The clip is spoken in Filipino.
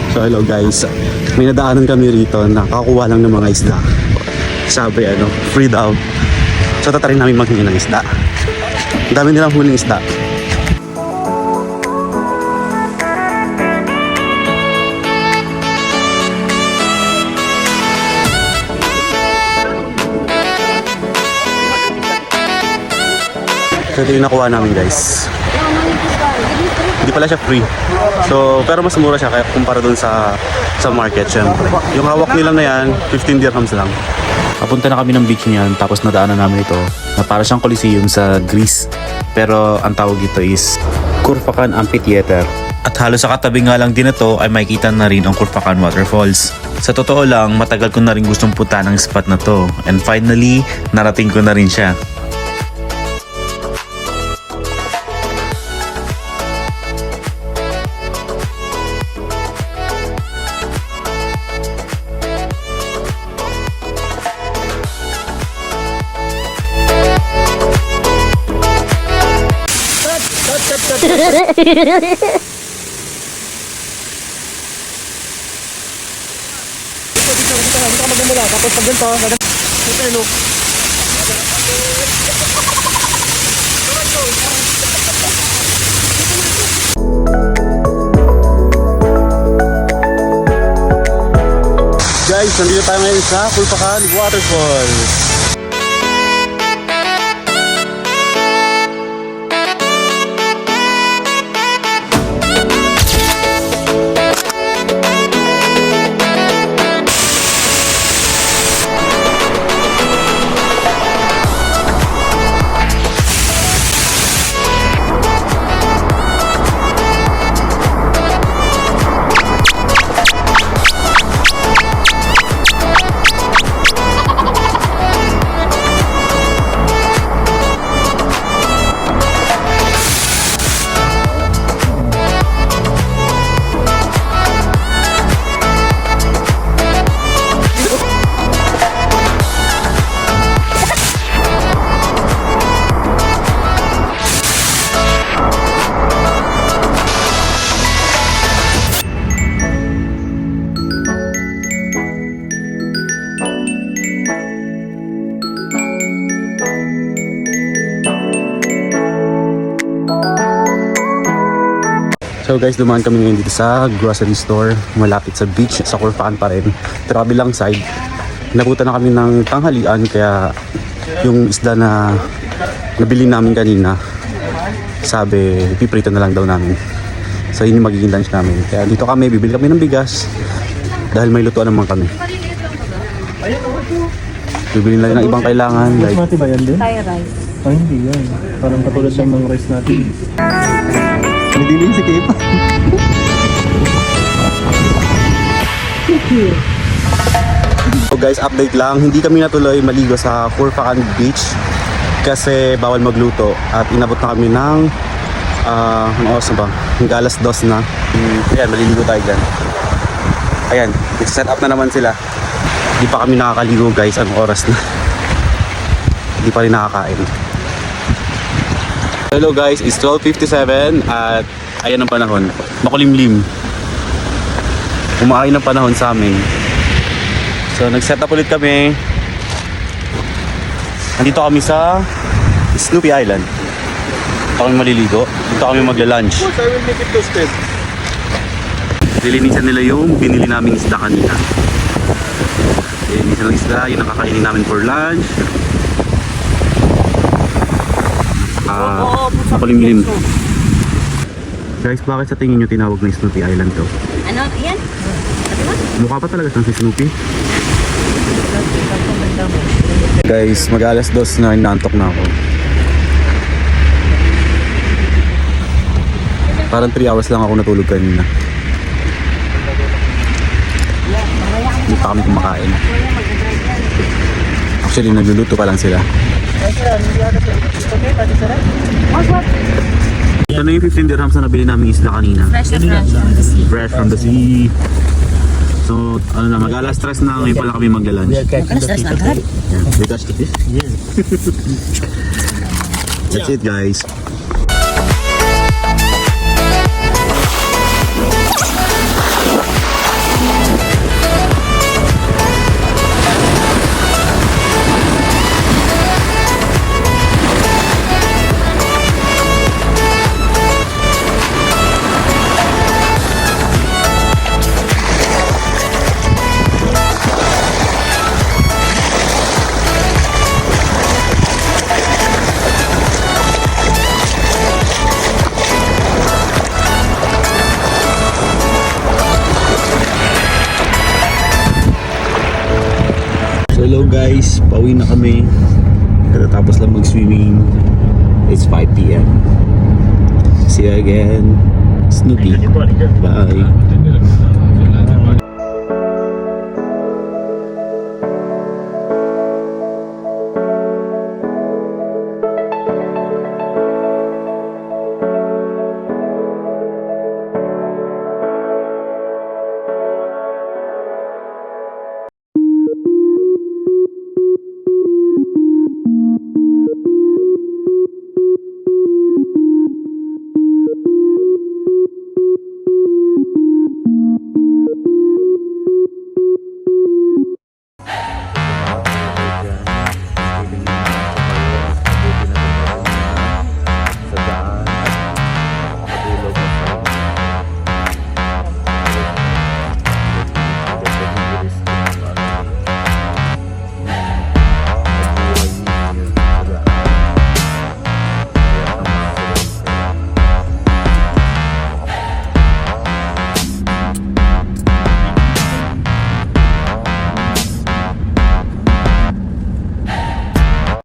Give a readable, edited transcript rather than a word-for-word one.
So hello guys, may nadaanan kami rito, nakakuha lang ng mga isda. Sabi free daw. So tatry namin maghingi ng isda. Ang dami nilang huling isda. So ito yung nakuha namin guys. Hindi pala siya free. So pero mas mura siya kaya kumpara dun sa market syempre. Yung hawak nilang na yan, 15 dirhams lang. Papunta na kami ng beach niyan tapos nadaanan namin ito na para siyang Coliseum sa Greece. Pero ang tawag ito is Khurfakhan Amphitheater. At halos sa katabi nga lang din ito ay makikita na rin ang Khurfakhan Waterfalls. Sa totoo lang, matagal ko na rin gustong punta ng spot na to. And finally, narating ko na rin siya. Dito ka magmumula, tapos pag ganito, ito guys, nandito tayo ngayon sa Khurfakhan Waterfalls. So guys, dumaan kami ngayon dito sa grocery store malapit sa beach, sa Khurfakhan pa rin, pero kabilang side. Nabutan na kami ng tanghalian kaya yung isda na nabili namin kanina, sabi piprito na lang daw namin. So yun yung magiging lunch namin. Kaya dito kami, bibili kami ng bigas dahil may lutuan naman kami. Bibili na rin ng ibang kailangan like Basmati ba yan din? Thai rice. Ay, hindi yan. Parang katulad ng mga rice natin. hindi din si Kepa. So guys, update lang, hindi kami natuloy maligo sa Khurfakhan Beach kasi bawal magluto at inabot na kami ng ano oras na ba? Hanggang alas 2 na. Ayan, maliligo tayo dyan. Ayan, set up na naman sila. Hindi pa kami nakakaligo guys, anong oras na. Hindi pa rin nakakain. Hello guys, it's 12:57 at ayan ang panahon. Makulimlim. Umaay ng panahon sa amin. So nag-set up ulit kami. Nandito kami sa Snoopy Island. Dito kami maliligo. Dito kami magla-lunch. I will make it toasted. Nilinisan nila yung binili naming isda kanina. Nilinisan ng isda, yun ang kakainin namin for lunch. Makulimlim. Guys, bakit sa tingin nyo tinawag na Snoopy Island to? Ano? Yan? Mukha pa talaga siyang si Snoopy. Guys, mag-alas 2 na, inaantok na ako. Parang 3 hours lang ako natulog kanina. Hindi pa kami kumakain. Actually, nagluluto pa lang sila. Ito na yung 15 dirhams na nabili namin isla kanina. Fresh na fresh from the sea. Fresh from the sea. So, ano na, mag-alas stress na, ngayon pala kami magla-lunch. Alas tres na agad. Yeah, we touch the fish? Yeah. That's it guys. So hello guys, pauwi na kami. Katatapos lang mag-swimming. It's 5 p.m. See you again. Snoopy. Bye.